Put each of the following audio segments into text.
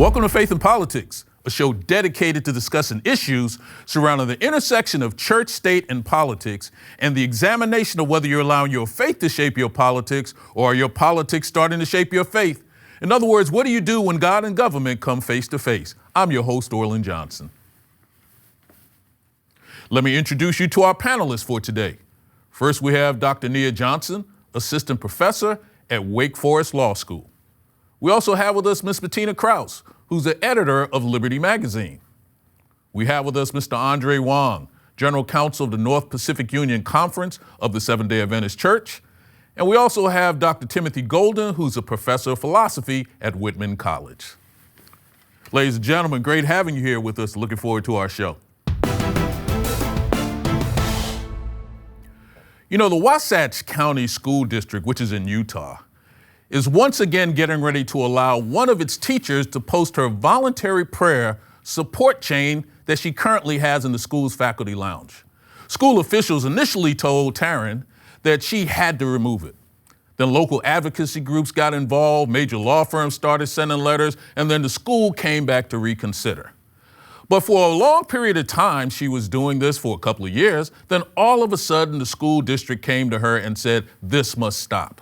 Welcome to Faith and Politics, a show dedicated to discussing issues surrounding the intersection of church, state, and politics, and the examination of whether you're allowing your faith to shape your politics or are your politics starting to shape your faith. In other words, what do you do when God and government come face to face? I'm your host, Orlin Johnson. Let me introduce you to our panelists for today. First, we have Dr. Nia Johnson, assistant professor at Wake Forest Law School. We also have with us Ms. Bettina Krause, who's the editor of Liberty Magazine. We have with us Mr. Andre Wong, General Counsel of the North Pacific Union Conference of the Seventh-day Adventist Church. And we also have Dr. Timothy Golden, who's a professor of philosophy at Whitman College. Ladies and gentlemen, great having you here with us. Looking forward to our show. You know, the Wasatch County School District, which is in Utah, is once again getting ready to allow one of its teachers to post her voluntary prayer support chain that she currently has in the school's faculty lounge. School officials initially told Taryn that she had to remove it. Then local advocacy groups got involved, major law firms started sending letters, and then the school came back to reconsider. But for a long period of time, she was doing this for a couple of years, then all of a sudden the school district came to her and said, this must stop.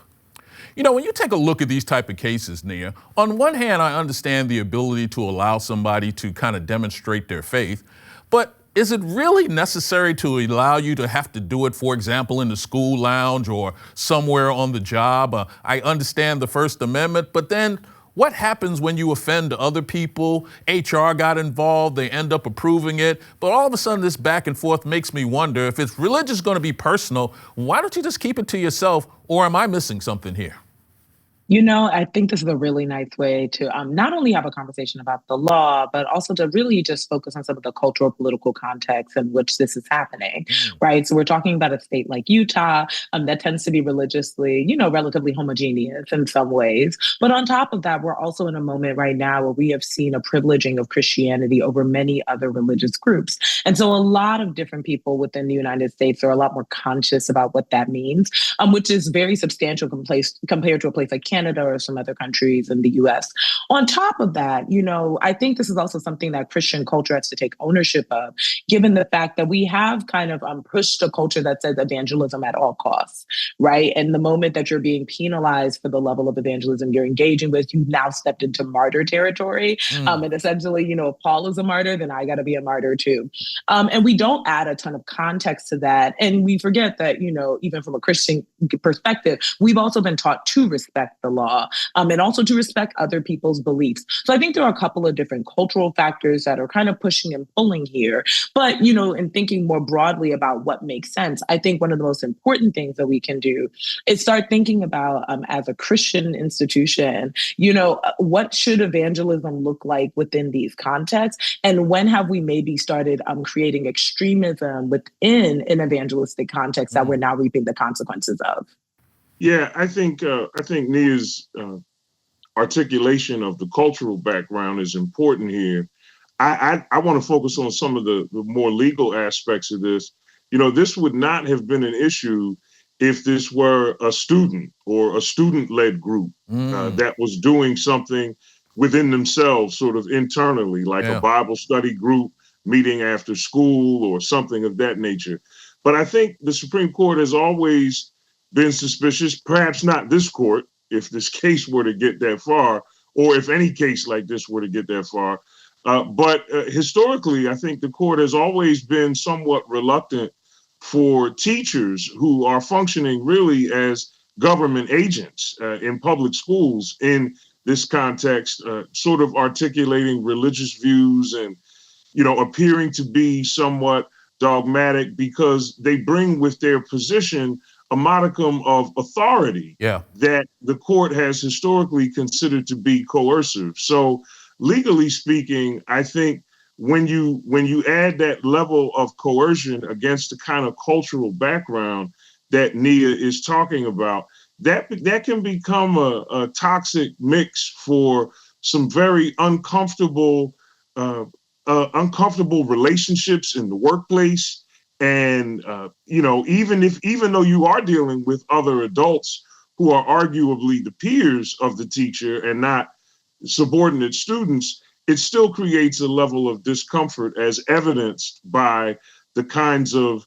You know, when you take a look at these type of cases, Nia, on one hand, I understand the ability to allow somebody to kind of demonstrate their faith, but is it really necessary to allow you to have to do it, for example, in the school lounge or somewhere on the job? I understand the First Amendment, but then what happens when you offend other people? HR got involved, they end up approving it, but all of a sudden this back and forth makes me wonder if it's religious going to be personal, why don't you just keep it to yourself, or am I missing something here? You know, I think this is a really nice way to not only have a conversation about the law, but also to really just focus on some of the cultural, political context in which this is happening, right? So we're talking about a state like Utah that tends to be religiously, relatively homogeneous in some ways. But on top of that, we're also in a moment right now where we have seen a privileging of Christianity over many other religious groups. And so a lot of different people within the United States are a lot more conscious about what that means, which is very substantial compared to a place like Canada or some other countries in the US. On top of that, I think this is also something that Christian culture has to take ownership of, given the fact that we have kind of pushed a culture that says evangelism at all costs, right? And the moment that you're being penalized for the level of evangelism you're engaging with, you've now stepped into martyr territory. And essentially, if Paul is a martyr, then I got to be a martyr too. And we don't add a ton of context to that. And we forget that, even from a Christian perspective, we've also been taught to respect the law and also to respect other people's beliefs. So I think there are a couple of different cultural factors that are kind of pushing and pulling here. But, in thinking more broadly about what makes sense, I think one of the most important things that we can do is start thinking about as a Christian institution, what should evangelism look like within these contexts? And when have we maybe started creating extremism within an evangelistic context that we're now reaping the consequences of? Yeah, I think Nia's articulation of the cultural background is important here. I want to focus on some of the more legal aspects of this. This would not have been an issue if this were a student or a student-led group that was doing something within themselves, sort of internally, like a Bible study group meeting after school or something of that nature. But I think the Supreme Court has always been suspicious, perhaps not this court, if this case were to get that far, or if any case like this were to get that far. But historically, I think the court has always been somewhat reluctant for teachers who are functioning really as government agents in public schools in this context, sort of articulating religious views and, appearing to be somewhat dogmatic because they bring with their position a modicum of authority that the court has historically considered to be coercive. So legally speaking, I think when you add that level of coercion against the kind of cultural background that Nia is talking about, that can become a toxic mix for some very uncomfortable relationships in the workplace. And, even though you are dealing with other adults who are arguably the peers of the teacher and not subordinate students, it still creates a level of discomfort as evidenced by the kinds of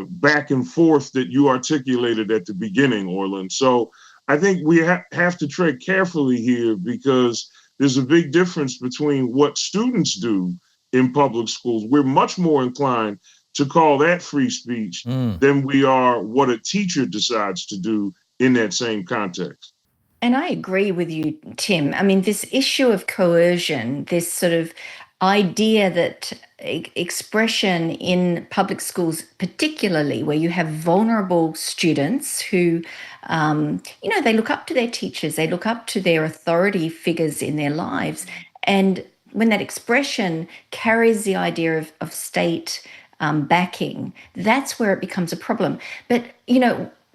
back and forth that you articulated at the beginning, Orland. So I think we have to tread carefully here, because there's a big difference between what students do in public schools. We're much more inclined to call that free speech than we are what a teacher decides to do in that same context. And I agree with you, Tim. I mean, this issue of coercion, this sort of idea that expression in public schools, particularly where you have vulnerable students who, they look up to their teachers, they look up to their authority figures in their lives. And when that expression carries the idea of state backing, that's where it becomes a problem. But,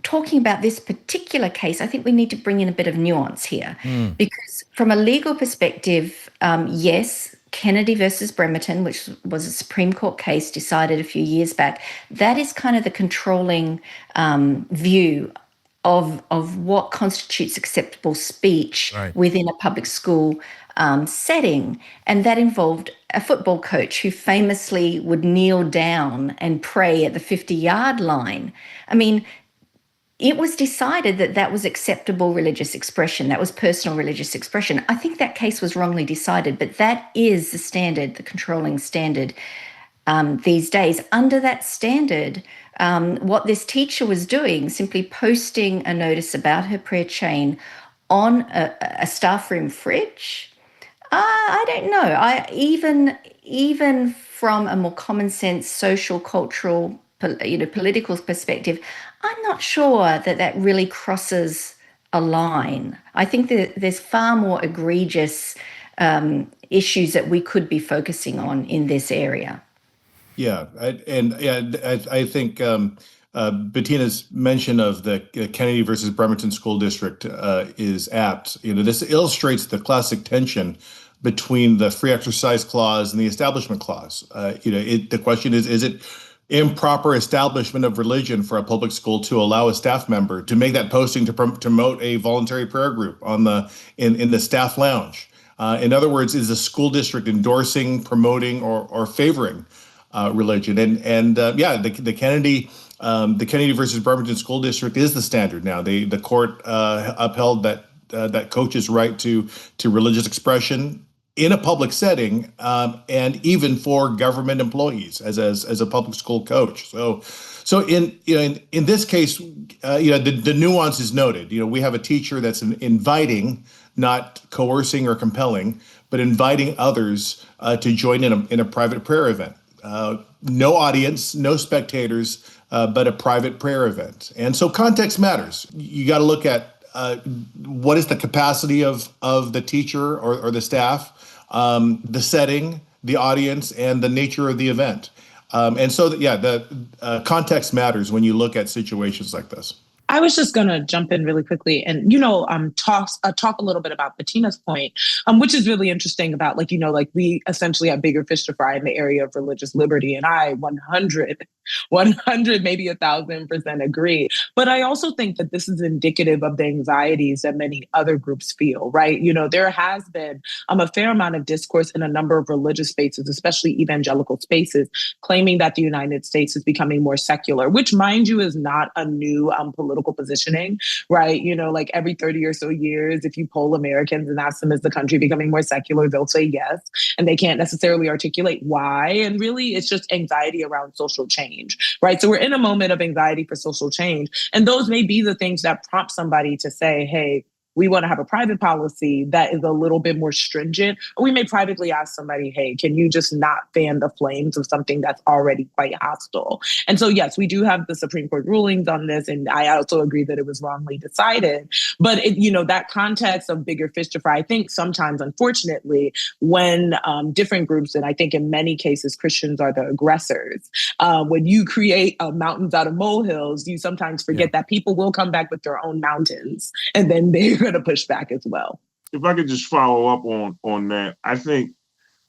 talking about this particular case, I think we need to bring in a bit of nuance here, because from a legal perspective, yes, Kennedy versus Bremerton, which was a Supreme Court case decided a few years back, that is kind of the controlling view of what constitutes acceptable speech within a public school setting. And that involved a football coach who famously would kneel down and pray at the 50-yard line. I mean, it was decided that that was acceptable religious expression. That was personal religious expression. I think that case was wrongly decided, but that is the standard, the controlling standard these days. Under that standard, what this teacher was doing, simply posting a notice about her prayer chain on a staff room fridge, I don't know. Even from a more common sense, social, cultural, political perspective, I'm not sure that really crosses a line. I think that there's far more egregious issues that we could be focusing on in this area. Yeah, I think Bettina's mention of the Kennedy versus Bremerton School District is apt. This illustrates the classic tension between the free exercise clause and the establishment clause. The question is it improper establishment of religion for a public school to allow a staff member to make that posting to promote a voluntary prayer group in the staff lounge? In other words, is the school district endorsing, promoting, or favoring religion? The Kennedy versus Bremerton School District is the standard now. The court upheld that coach's right to religious expression in a public setting, and even for government employees as a public school coach. So in this case, the nuance is noted. We have a teacher that's inviting, not coercing or compelling, but inviting others to join in a private prayer event. No audience, no spectators, but a private prayer event. And so context matters. You got to look at what is the capacity of the teacher or the staff, the setting, the audience, and the nature of the event. The context matters when you look at situations like this. I was just going to jump in really quickly and, talk a little bit about Bettina's point, which is really interesting about we essentially have bigger fish to fry in the area of religious liberty. And I 100, maybe 1,000% agree. But I also think that this is indicative of the anxieties that many other groups feel, right? There has been a fair amount of discourse in a number of religious spaces, especially evangelical spaces, claiming that the United States is becoming more secular, which, mind you, is not a new political positioning, right? Every 30 or so years, if you poll Americans and ask them, is the country becoming more secular, they'll say yes. And they can't necessarily articulate why. And really, it's just anxiety around social change, right? So we're in a moment of anxiety for social change. And those may be the things that prompt somebody to say, hey, we want to have a private policy that is a little bit more stringent. Or we may privately ask somebody, hey, can you just not fan the flames of something that's already quite hostile? And so, yes, we do have the Supreme Court rulings on this. And I also agree that it was wrongly decided. But, that context of bigger fish to fry, I think sometimes, unfortunately, when different groups, and I think in many cases, Christians are the aggressors, when you create mountains out of molehills, you sometimes forget that people will come back with their own mountains. And then they're going to push back as well. If I could just follow up on that, I think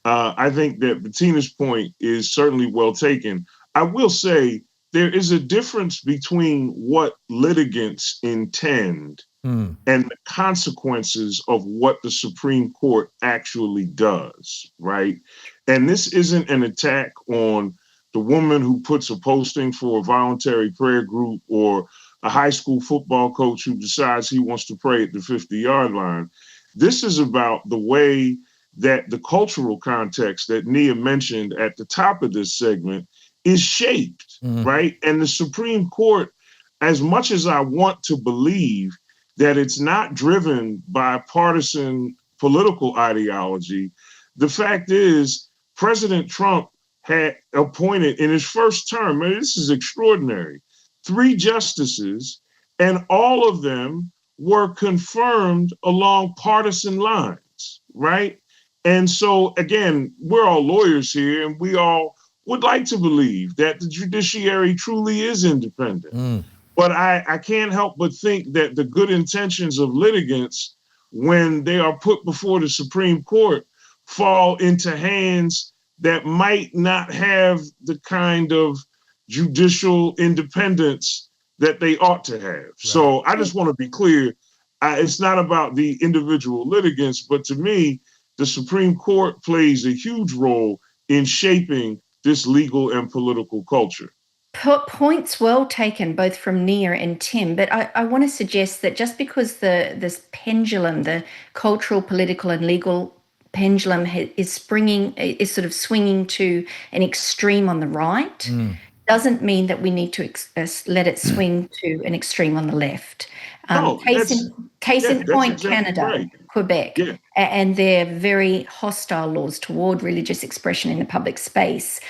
that Bettina's point is certainly well taken. I will say there is a difference between what litigants intend and the consequences of what the Supreme Court actually does, right? And this isn't an attack on the woman who puts a posting for a voluntary prayer group or a high school football coach who decides he wants to pray at the 50-yard line. This is about the way that the cultural context that Nia mentioned at the top of this segment is shaped, right? And the Supreme Court, as much as I want to believe that it's not driven by partisan political ideology, the fact is President Trump had appointed in his first term, and this is extraordinary, 3 justices, and all of them were confirmed along partisan lines, right? And so, again, we're all lawyers here, and we all would like to believe that the judiciary truly is independent. But I can't help but think that the good intentions of litigants, when they are put before the Supreme Court, fall into hands that might not have the kind of judicial independence that they ought to have. Right. So I just want to be clear. It's not about the individual litigants, but to me, the Supreme Court plays a huge role in shaping this legal and political culture. Points well taken, both from Nia and Tim. But I want to suggest that just because this pendulum, the cultural, political, and legal pendulum is sort of swinging to an extreme on the right, doesn't mean that we need to let it swing to an extreme on the left. Case in point, exactly Canada, right. Quebec, and their very hostile laws toward religious expression in the public space.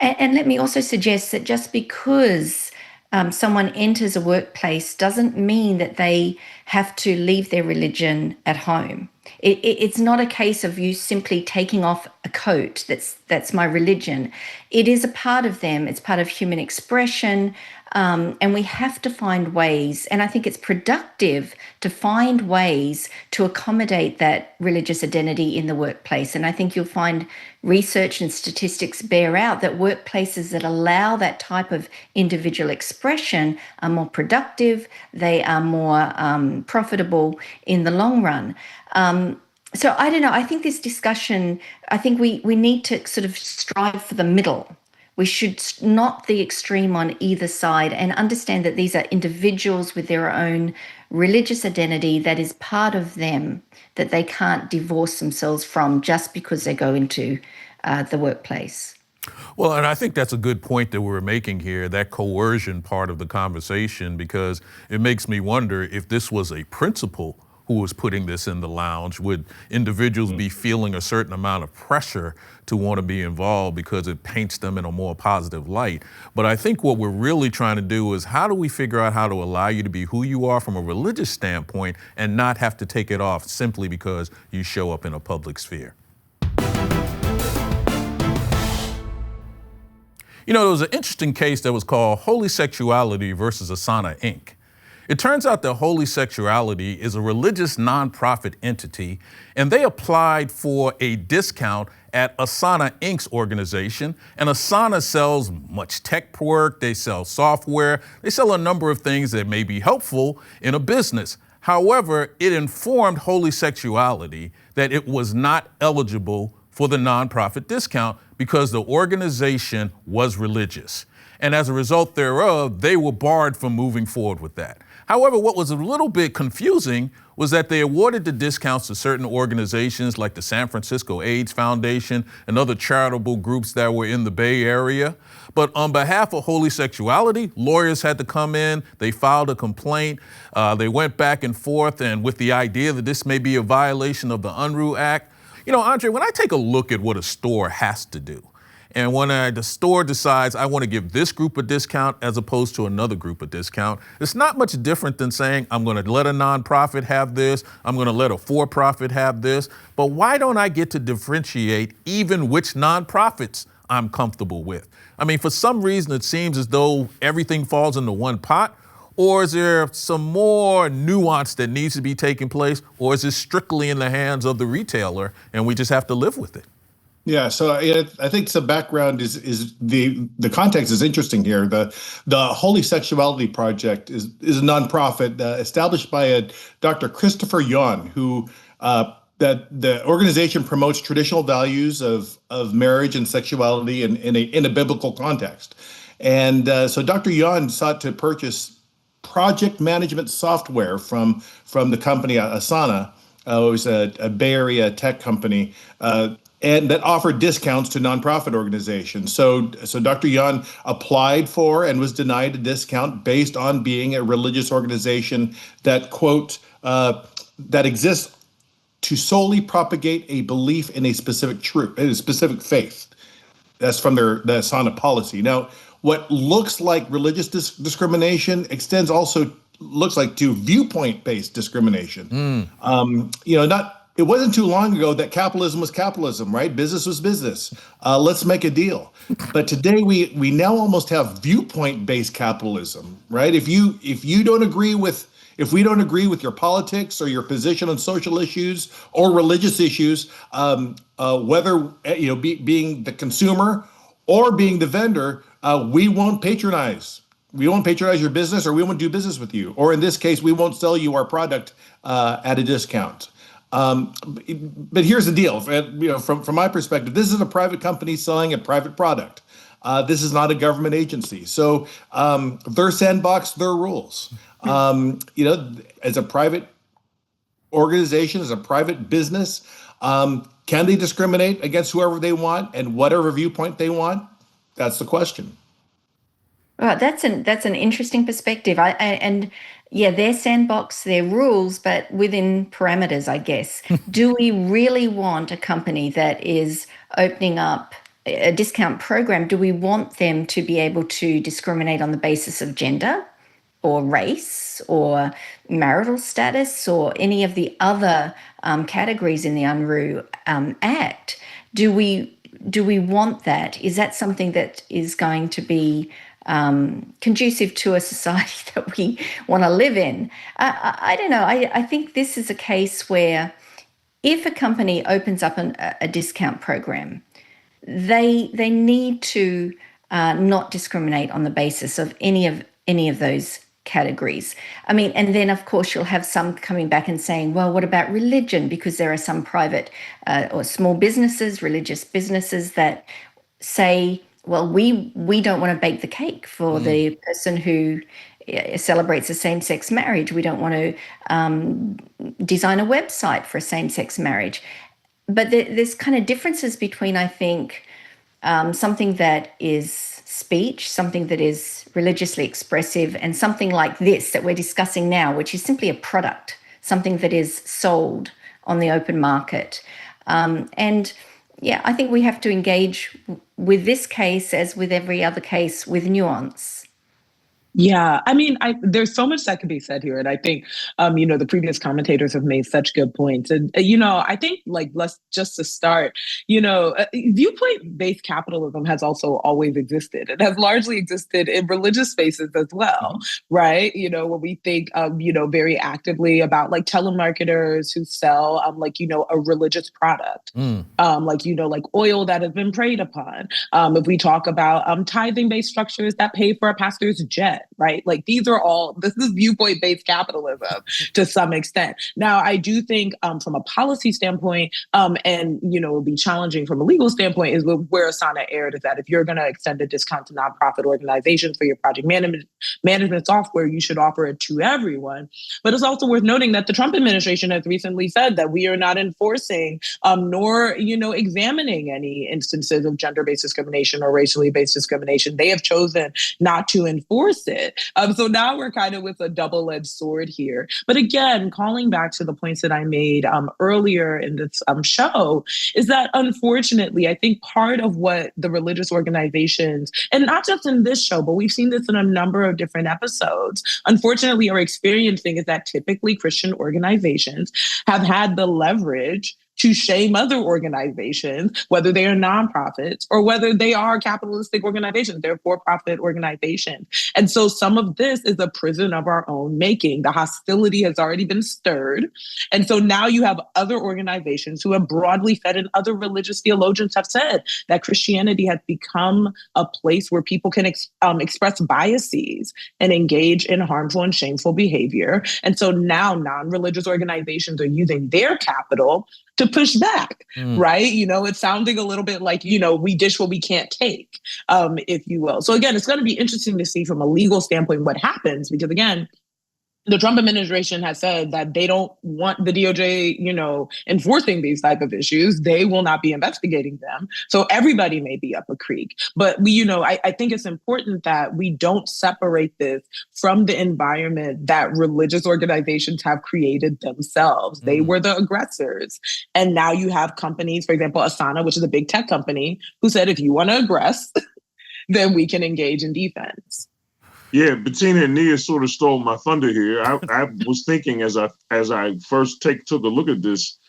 And let me also suggest that just because someone enters a workplace doesn't mean that they have to leave their religion at home. It's not a case of you simply taking off a coat. That's my religion. It is a part of them. It's part of human expression. And we have to find ways, and I think it's productive to find ways to accommodate that religious identity in the workplace. And I think you'll find research and statistics bear out that workplaces that allow that type of individual expression are more productive, they are more profitable in the long run. So I don't know, I think this discussion, I think we need to sort of strive for the middle. We should not the extreme on either side and understand that these are individuals with their own religious identity that is part of them that they can't divorce themselves from just because they go into the workplace. Well, and I think that's a good point that we're making here, that coercion part of the conversation, because it makes me wonder if this was a principal who was putting this in the lounge, would individuals be feeling a certain amount of pressure to want to be involved because it paints them in a more positive light? But I think what we're really trying to do is how do we figure out how to allow you to be who you are from a religious standpoint and not have to take it off simply because you show up in a public sphere? You know, there was an interesting case that was called Holy Sexuality versus Asana, Inc. It turns out that Holy Sexuality is a religious nonprofit entity, and they applied for a discount at Asana Inc.'s organization. And Asana sells much tech work, they sell software, they sell a number of things that may be helpful in a business. However, it informed Holy Sexuality that it was not eligible for the nonprofit discount because the organization was religious. And as a result thereof, they were barred from moving forward with that. However, what was a little bit confusing was that they awarded the discounts to certain organizations like the San Francisco AIDS Foundation and other charitable groups that were in the Bay Area. But on behalf of Holy Sexuality, lawyers had to come in, they filed a complaint, they went back and forth, and with the idea that this may be a violation of the Unruh Act. You know, Andre, when I take a look at what a store has to do, and when the store decides I want to give this group a discount as opposed to another group a discount, it's not much different than saying I'm going to let a nonprofit have this, I'm going to let a for-profit have this, but why don't I get to differentiate even which nonprofits I'm comfortable with? I mean, for some reason it seems as though everything falls into one pot, or is there some more nuance that needs to be taking place, or is it strictly in the hands of the retailer and we just have to live with it? Yeah, so I think the background is the context is interesting here. The Holy Sexuality Project is a nonprofit established by a Dr. Christopher Yuan, who that the organization promotes traditional values of marriage and sexuality in a biblical context. And so Dr. Yuan sought to purchase project management software from the company Asana. It was a Bay Area tech company, and that offered discounts to nonprofit organizations. So Dr. Yuan applied for and was denied a discount based on being a religious organization that, quote, that exists to solely propagate a belief in a specific truth, in a specific faith. That's from the Asana policy. Now, what looks like religious discrimination extends also looks like to viewpoint-based discrimination. It wasn't too long ago that capitalism was capitalism, right? Business was business. Let's make a deal. But today we now almost have viewpoint-based capitalism, right? If we don't agree with your politics or your position on social issues or religious issues, whether being the consumer or being the vendor, we won't patronize. We won't patronize your business, or we won't do business with you. Or in this case, we won't sell you our product at a discount. But here's the deal. From my perspective, this is a private company selling a private product. This is not a government agency. So their sandbox, their rules. As a private organization, as a private business, can they discriminate against whoever they want and whatever viewpoint they want? That's the question. Well, that's an interesting perspective. Their sandbox, their rules, but within parameters, I guess. Do we really want a company that is opening up a discount program? Do we want them to be able to discriminate on the basis of gender or race or marital status or any of the other categories in the Unruh Act? Do we want that? Is that something that is going to be conducive to a society that we want to live in? I don't know. I think this is a case where if a company opens up a discount program, they need to not discriminate on the basis of any of those categories. I mean, and then of course you'll have some coming back and saying, well, what about religion? Because there are some private or small businesses, religious businesses that say, well, we don't want to bake the cake for the person who celebrates a same-sex marriage. We don't want to design a website for a same-sex marriage. But there's kind of differences between, I think, something that is speech, something that is religiously expressive, and something like this that we're discussing now, which is simply a product, something that is sold on the open market. I think we have to engage with this case, as with every other case, with nuance. Yeah, I mean, there's so much that can be said here. And I think, the previous commentators have made such good points. And, I think, let's just to start, viewpoint-based capitalism has also always existed. It has largely existed in religious spaces as well, right? When we think, very actively about telemarketers who sell, a religious product, like oil that has been preyed upon. If we talk about tithing-based structures that pay for a pastor's jet, right? This is viewpoint-based capitalism to some extent. Now, I do think from a policy standpoint, and, it'll be challenging from a legal standpoint, is where Asana erred, is that if you're going to extend a discount to nonprofit organizations for your project management software, you should offer it to everyone. But it's also worth noting that the Trump administration has recently said that we are not enforcing nor, examining any instances of gender-based discrimination or racially based discrimination. They have chosen not to enforce it. So now we're kind of with a double-edged sword here. But again, calling back to the points that I made earlier in this show, is that unfortunately, I think part of what the religious organizations, and not just in this show, but we've seen this in a number of different episodes, unfortunately are experiencing, is that typically Christian organizations have had the leverage to shame other organizations, whether they are nonprofits or whether they are capitalistic organizations, they're for-profit organizations. And so some of this is a prison of our own making. The hostility has already been stirred. And so now you have other organizations who have broadly fed, and other religious theologians have said that Christianity has become a place where people can express biases and engage in harmful and shameful behavior. And so now non-religious organizations are using their capital to push back, right? You know, it's sounding a little bit like, you know, we dish what we can't take, if you will. So again, it's going to be interesting to see from a legal standpoint what happens, because again, the Trump administration has said that they don't want the DOJ, you know, enforcing these type of issues. They will not be investigating them. So everybody may be up a creek. But we, you know, I think it's important that we don't separate this from the environment that religious organizations have created themselves. They were the aggressors. And now you have companies, for example, Asana, which is a big tech company, who said, if you want to aggress, then we can engage in defense. Yeah, Bettina and Nia sort of stole my thunder here. I was thinking as I first took a look at this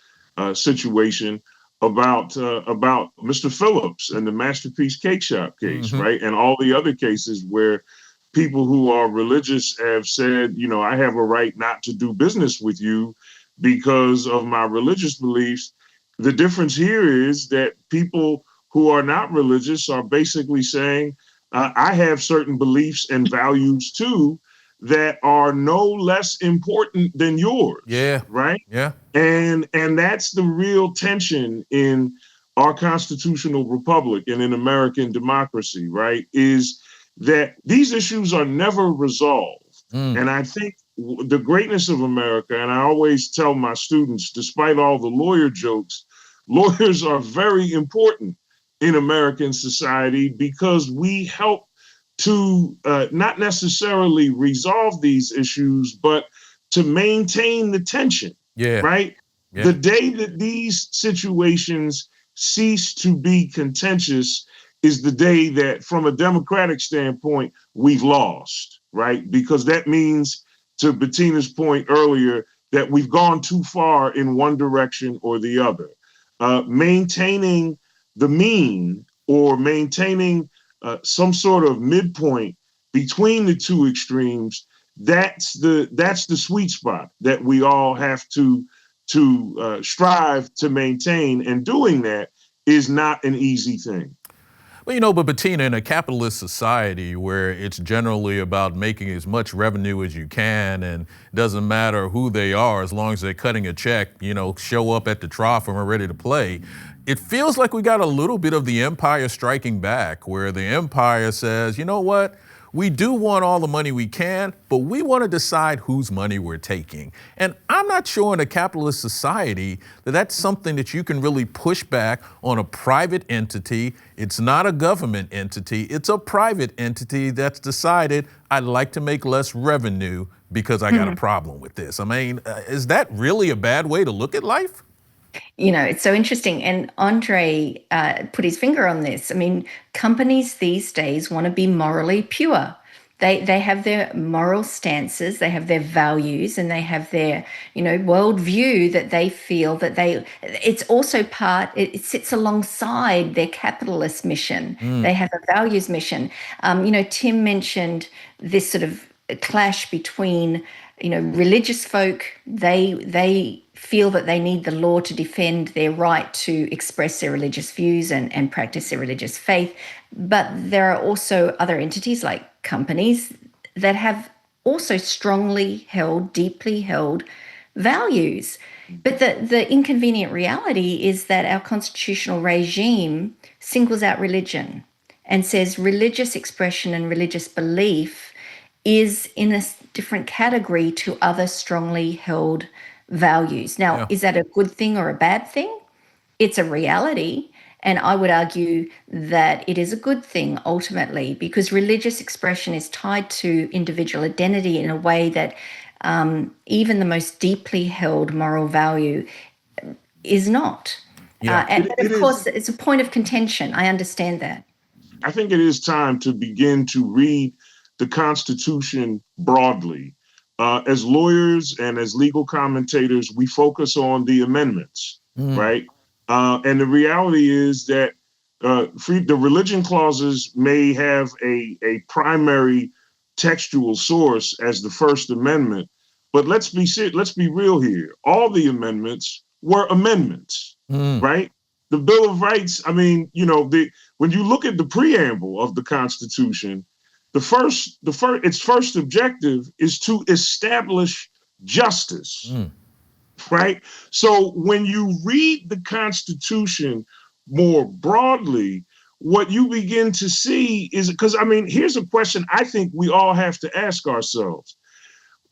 situation about Mr. Phillips and the Masterpiece Cake Shop case, right? And all the other cases where people who are religious have said, you know, I have a right not to do business with you because of my religious beliefs. The difference here is that people who are not religious are basically saying, I have certain beliefs and values too that are no less important than yours. Yeah. Right. Yeah. And that's the real tension in our constitutional republic and in American democracy, right? Is that these issues are never resolved. And I think the greatness of America, and I always tell my students, despite all the lawyer jokes, lawyers are very important in American society because we help to not necessarily resolve these issues, but to maintain the tension, right? Yeah. The day that these situations cease to be contentious is the day that, from a democratic standpoint, we've lost, right? Because that means, to Bettina's point earlier, that we've gone too far in one direction or the other. Maintaining the mean, or maintaining some sort of midpoint between the two extremes, that's the sweet spot that we all have to strive to maintain. And doing that is not an easy thing. Well, you know, but Bettina, in a capitalist society where it's generally about making as much revenue as you can, and it doesn't matter who they are, as long as they're cutting a check, you know, show up at the trough and we're ready to play. It feels like we got a little bit of the empire striking back, where the empire says, you know what? We do want all the money we can, but we want to decide whose money we're taking. And I'm not sure in a capitalist society that that's something that you can really push back on a private entity. It's not a government entity. It's a private entity that's decided, I'd like to make less revenue because I got a problem with this. I mean, is that really a bad way to look at life? You know, it's so interesting. And Andre put his finger on this. I mean, companies these days want to be morally pure. They have their moral stances, they have their values, and they have their, you know, worldview that they feel that it's also it sits alongside their capitalist mission. They have a values mission. You know, Tim mentioned this sort of clash between, you know, religious folk. They feel that they need the law to defend their right to express their religious views and practice their religious faith. But there are also other entities like companies that have also strongly held, deeply held values. But the inconvenient reality is that our constitutional regime singles out religion and says religious expression and religious belief is in a different category to other strongly held values. Now, is that a good thing or a bad thing? It's a reality. And I would argue that it is a good thing ultimately, because religious expression is tied to individual identity in a way that even the most deeply held moral value is not. And of course, it's a point of contention. I understand that. I think it is time to begin to read the Constitution broadly. As lawyers and as legal commentators, we focus on the amendments, right? And the reality is that the religion clauses may have a primary textual source as the First Amendment, but let's be real here. All the amendments were amendments, right? The Bill of Rights. I mean, when you look at the preamble of the Constitution, its first objective is to establish justice, right? So when you read the Constitution more broadly, what you begin to see is, because here's a question I think we all have to ask ourselves: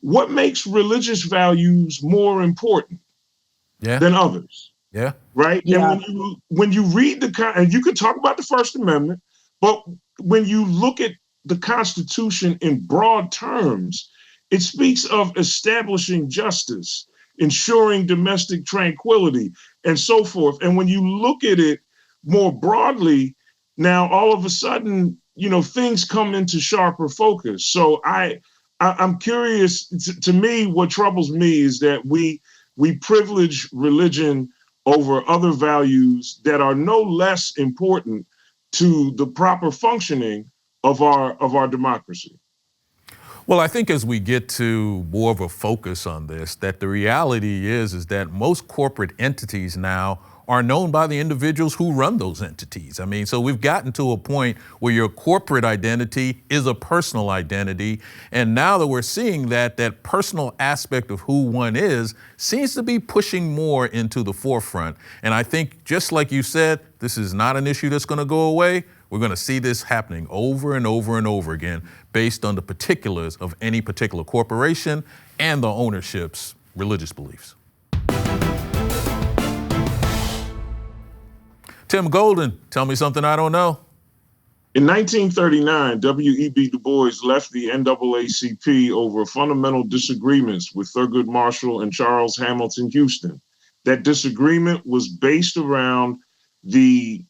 what makes religious values more important than others? Yeah. Right. Yeah. And when you read and you could talk about the First Amendment, but when you look at the Constitution in broad terms, it speaks of establishing justice, ensuring domestic tranquility, and so forth. And when you look at it more broadly, now all of a sudden, things come into sharper focus. So I'm curious. To me, what troubles me is that we privilege religion over other values that are no less important to the proper functioning of our democracy. Well, I think as we get to more of a focus on this, that the reality is that most corporate entities now are known by the individuals who run those entities. So we've gotten to a point where your corporate identity is a personal identity. And now that we're seeing that personal aspect of who one is seems to be pushing more into the forefront. And I think, just like you said, this is not an issue that's going to go away. We're going to see this happening over and over and over again based on the particulars of any particular corporation and the ownership's religious beliefs. Tim Golden, tell me something I don't know. In 1939, W.E.B. Du Bois left the NAACP over fundamental disagreements with Thurgood Marshall and Charles Hamilton Houston. That disagreement was based around the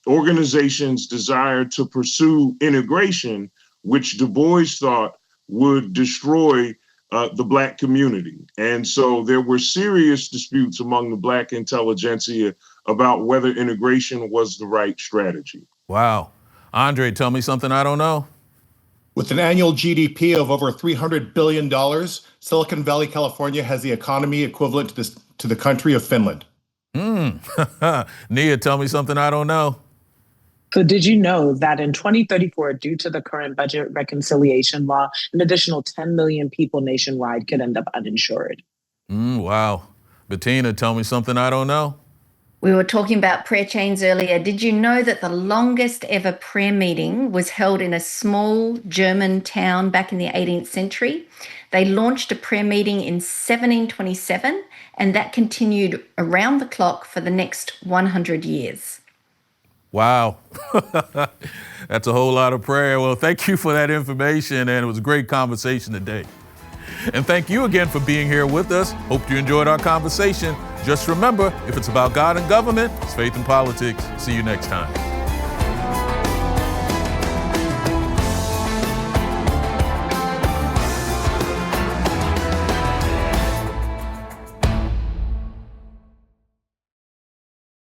organization's desire to pursue integration, which Du Bois thought would destroy the Black community. And so there were serious disputes among the Black intelligentsia about whether integration was the right strategy. Wow. Andre, tell me something I don't know. With an annual GDP of over $300 billion, Silicon Valley, California has the economy equivalent to the country of Finland. Nia, tell me something I don't know. So did you know that in 2034, due to the current budget reconciliation law, an additional 10 million people nationwide could end up uninsured? Wow. Bettina, tell me something I don't know. We were talking about prayer chains earlier. Did you know that the longest ever prayer meeting was held in a small German town back in the 18th century? They launched a prayer meeting in 1727, and that continued around the clock for the next 100 years. Wow. That's a whole lot of prayer. Well, thank you for that information, and it was a great conversation today. And thank you again for being here with us. Hope you enjoyed our conversation. Just remember, if it's about God and government, it's faith and politics. See you next time.